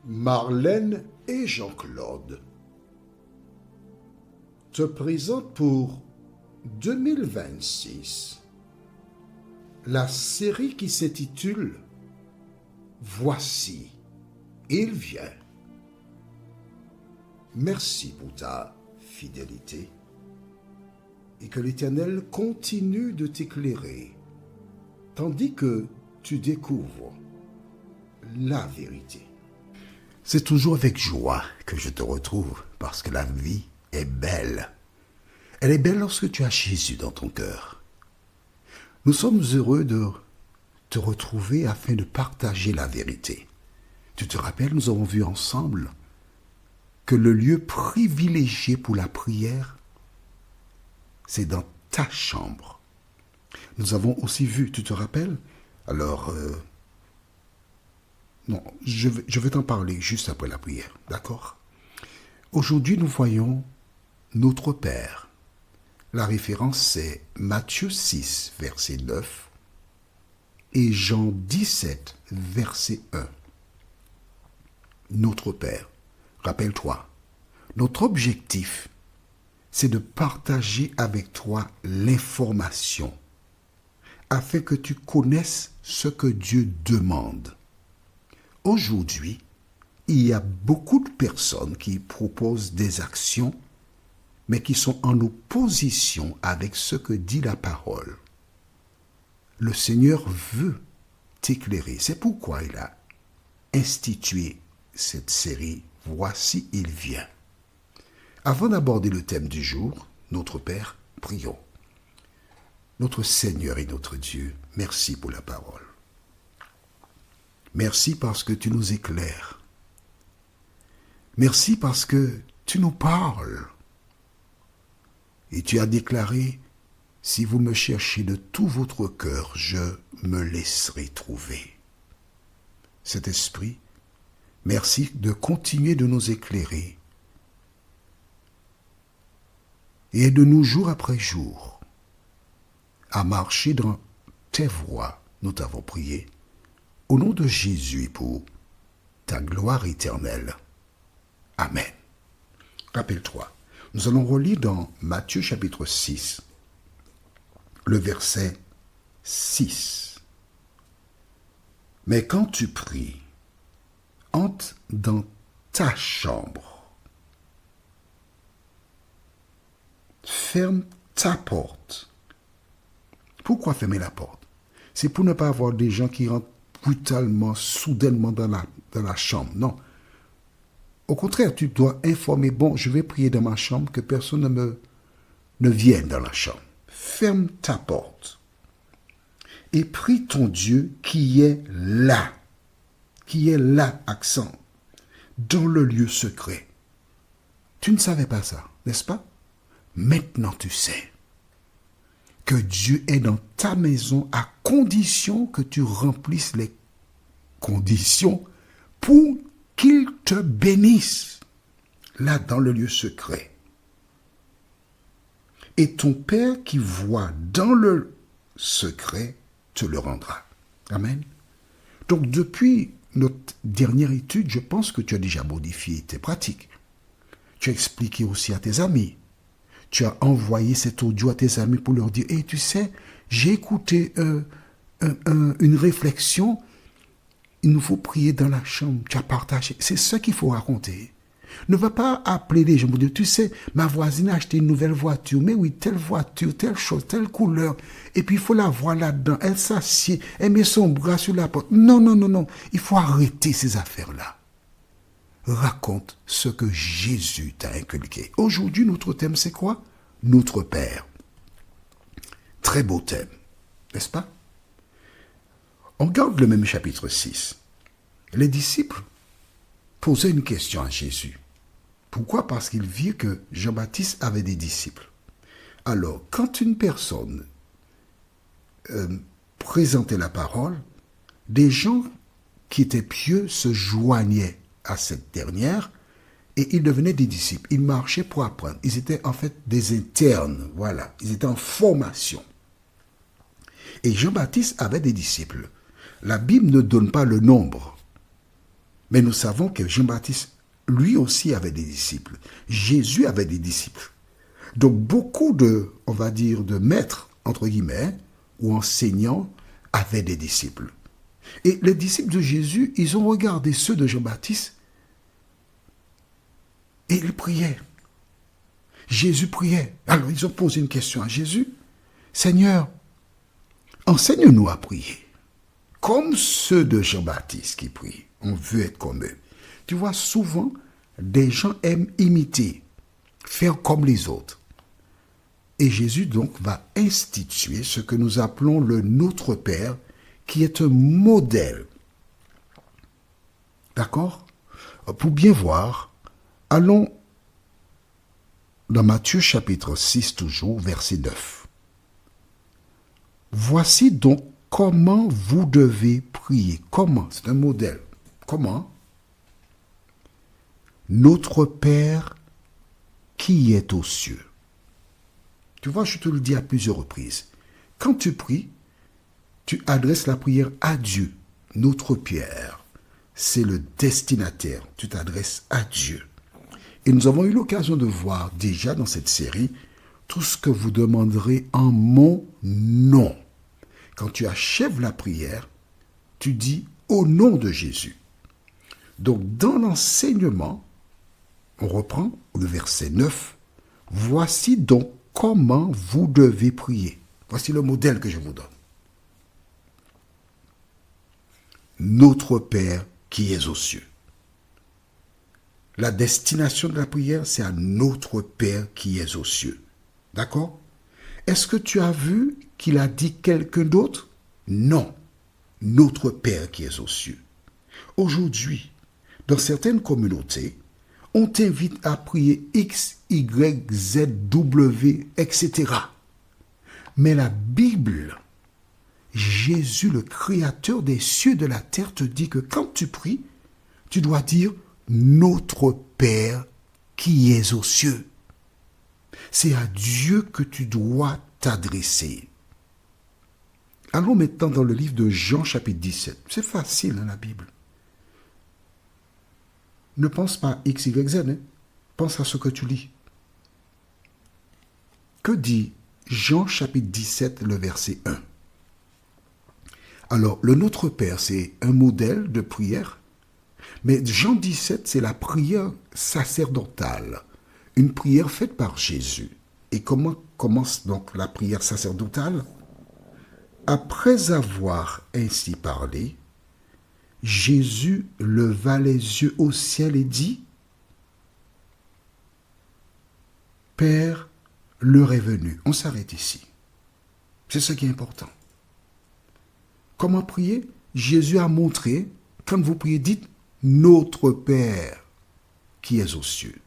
Marlène et Jean-Claude te présentent pour 2026 la série qui s'intitule « Voici, il vient ». Merci pour ta fidélité et que l'Éternel continue de t'éclairer tandis que tu découvres la vérité. C'est toujours avec joie que je te retrouve parce que la vie est belle. Elle est belle lorsque tu as Jésus dans ton cœur. Nous sommes heureux de te retrouver afin de partager la vérité. Tu te rappelles, nous avons vu ensemble que le lieu privilégié pour la prière, c'est dans ta chambre. Nous avons aussi vu, tu te rappelles? Alors, non, je vais t'en parler juste après la prière, d'accord? Aujourd'hui, nous voyons notre Père. La référence, c'est Matthieu 6, verset 9 et Jean 17, verset 1. Notre Père, rappelle-toi, notre objectif, c'est de partager avec toi l'information afin que tu connaisses ce que Dieu demande. Aujourd'hui, il y a beaucoup de personnes qui proposent des actions, mais qui sont en opposition avec ce que dit la parole. Le Seigneur veut t'éclairer. C'est pourquoi il a institué cette série « Voici, il vient ». Avant d'aborder le thème du jour, notre Père, prions. Notre Seigneur et notre Dieu, merci pour la parole. Merci parce que tu nous éclaires. Merci parce que tu nous parles. Et tu as déclaré, si vous me cherchez de tout votre cœur, je me laisserai trouver. Cet esprit, merci de continuer de nous éclairer et aide-nous jour après jour à marcher dans tes voies. Nous t'avons prié au nom de Jésus pour ta gloire éternelle. Amen. Rappelle-toi, nous allons relire dans Matthieu chapitre 6, le verset 6. Mais quand tu pries, entre dans ta chambre, ferme ta porte. Pourquoi fermer la porte? C'est pour ne pas avoir des gens qui rentrent brutalement, soudainement dans la chambre. Non. Au contraire, tu dois informer, bon, je vais prier dans ma chambre, que personne ne vienne dans la chambre. Ferme ta porte et prie ton Dieu qui est là, accent, dans le lieu secret. Tu ne savais pas ça, n'est-ce pas? Maintenant tu sais que Dieu est dans ta maison à condition que tu remplisses les conditions pour qu'il te bénisse, là dans le lieu secret. Et ton Père qui voit dans le secret te le rendra. Amen. Donc depuis notre dernière étude, je pense que tu as déjà modifié tes pratiques. Tu as expliqué aussi à tes amis. Tu as envoyé cet audio à tes amis pour leur dire, hey, tu sais, j'ai écouté une réflexion, il nous faut prier dans la chambre. Tu as partagé. C'est ce qu'il faut raconter. Ne va pas appeler les gens pour dire, tu sais, ma voisine a acheté une nouvelle voiture. Mais oui, telle voiture, telle chose, telle couleur. Et puis il faut la voir là-dedans. Elle s'assied, elle met son bras sur la porte. Non, non, non, non. Il faut arrêter ces affaires-là. Raconte ce que Jésus t'a inculqué. Aujourd'hui, notre thème, c'est quoi? Notre Père. Très beau thème, n'est-ce pas? On regarde le même chapitre 6. Les disciples posaient une question à Jésus. Pourquoi? Parce qu'ils virent que Jean-Baptiste avait des disciples. Alors, quand une personne présentait la parole, des gens qui étaient pieux se joignaient à cette dernière et ils devenaient des disciples. Ils marchaient pour apprendre. Ils étaient en fait des internes. Voilà. Ils étaient en formation. Et Jean-Baptiste avait des disciples. La Bible ne donne pas le nombre. Mais nous savons que Jean-Baptiste, lui aussi, avait des disciples. Jésus avait des disciples. Donc beaucoup de, on va dire, de maîtres, entre guillemets, ou enseignants, avaient des disciples. Et les disciples de Jésus, ils ont regardé ceux de Jean-Baptiste et ils priaient. Jésus priait. Alors ils ont posé une question à Jésus. Seigneur, enseigne-nous à prier. Comme ceux de Jean-Baptiste qui prient. On veut être comme eux. Tu vois, souvent, des gens aiment imiter, faire comme les autres. Et Jésus donc va instituer ce que nous appelons le Notre Père, qui est un modèle. D'accord? Pour bien voir, allons dans Matthieu chapitre 6 toujours, verset 9. Voici donc comment vous devez prier. Comment? C'est un modèle. Comment? Notre Père qui est aux cieux. Tu vois, je te le dis à plusieurs reprises. Quand tu pries, tu adresses la prière à Dieu. Notre Père, c'est le destinataire. Tu t'adresses à Dieu. Et nous avons eu l'occasion de voir déjà dans cette série tout ce que vous demanderez en mon nom. Quand tu achèves la prière, tu dis au nom de Jésus. Donc dans l'enseignement, on reprend le verset 9. Voici donc comment vous devez prier. Voici le modèle que je vous donne. Notre Père qui es aux cieux. La destination de la prière, c'est à notre Père qui est aux cieux. D'accord? Est-ce que tu as vu qu'il a dit quelqu'un d'autre? Non. Notre Père qui est aux cieux. Aujourd'hui, dans certaines communautés, on t'invite à prier X, Y, Z, W, etc. Mais la Bible, Jésus, le Créateur des cieux et de la terre, te dit que quand tu pries, tu dois dire notre Père qui est aux cieux. C'est à Dieu que tu dois t'adresser. Allons maintenant dans le livre de Jean chapitre 17. C'est facile, la Bible. Ne pense pas à X, Y, Z. Pense à ce que tu lis. Que dit Jean chapitre 17, le verset 1? Alors, le Notre Père, c'est un modèle de prière. Mais Jean 17, c'est la prière sacerdotale. Une prière faite par Jésus. Et comment commence donc la prière sacerdotale? Après avoir ainsi parlé, Jésus leva les yeux au ciel et dit, Père, l'heure est venue. On s'arrête ici. C'est ce qui est important. Comment prier? Jésus a montré, quand vous priez, dites notre Père qui est aux cieux.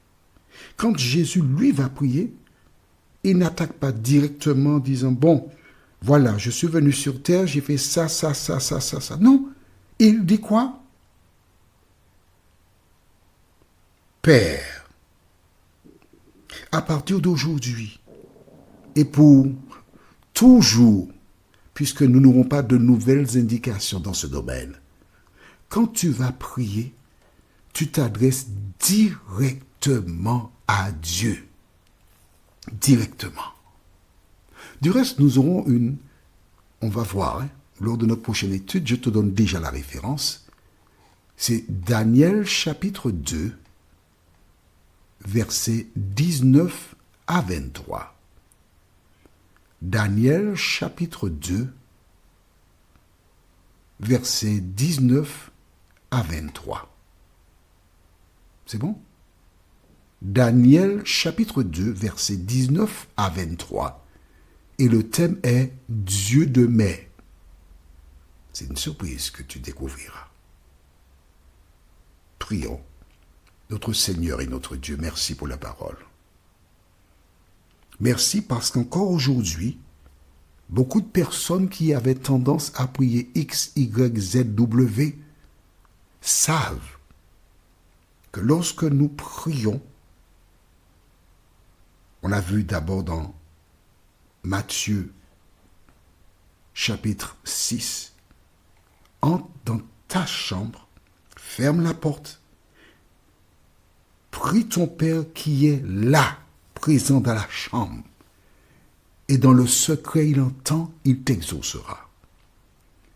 Quand Jésus, lui, va prier, il n'attaque pas directement en disant, bon, voilà, je suis venu sur terre, j'ai fait ça. Non, il dit quoi? Père, à partir d'aujourd'hui et pour toujours, puisque nous n'aurons pas de nouvelles indications dans ce domaine, quand tu vas prier, tu t'adresses directement à Dieu. Directement. Du reste, nous aurons on va voir, lors de notre prochaine étude, je te donne déjà la référence. C'est Daniel chapitre 2, versets 19 à 23. Daniel chapitre 2, versets 19 à 23. C'est bon? Daniel chapitre 2, versets 19 à 23. Et le thème est Dieu de mai. C'est une surprise que tu découvriras. Prions. Notre Seigneur et notre Dieu, merci pour la parole. Merci parce qu'encore aujourd'hui, beaucoup de personnes qui avaient tendance à prier X, Y, Z, W savent que lorsque nous prions, on a vu d'abord dans Matthieu chapitre 6, entre dans ta chambre, ferme la porte. Prie ton Père qui est là, présent dans la chambre. Et dans le secret, il entend, il t'exaucera.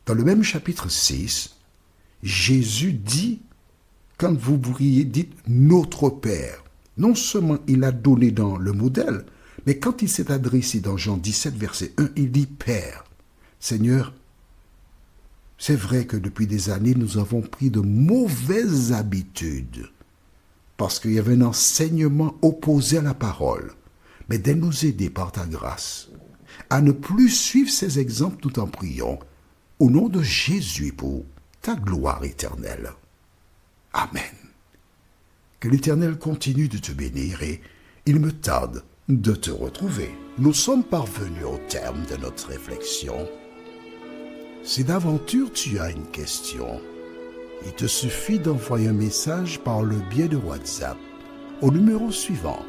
Dans le même chapitre 6, Jésus dit, quand vous priez, dites notre Père. Non seulement il a donné dans le modèle, mais quand il s'est adressé dans Jean 17, verset 1, il dit Père. Seigneur, c'est vrai que depuis des années, nous avons pris de mauvaises habitudes parce qu'il y avait un enseignement opposé à la parole. Mais de nous aider par ta grâce à ne plus suivre ces exemples, nous t'en prions, au nom de Jésus pour ta gloire éternelle. Amen. Que l'Éternel continue de te bénir et il me tarde de te retrouver. Nous sommes parvenus au terme de notre réflexion. Si d'aventure tu as une question, il te suffit d'envoyer un message par le biais de WhatsApp au numéro suivant,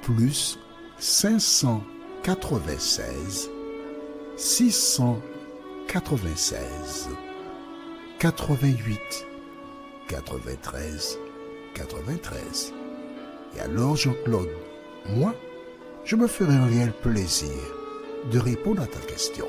plus 596 696 88 93 93. Et alors Jean-Claude, moi, je me ferai un réel plaisir de répondre à ta question.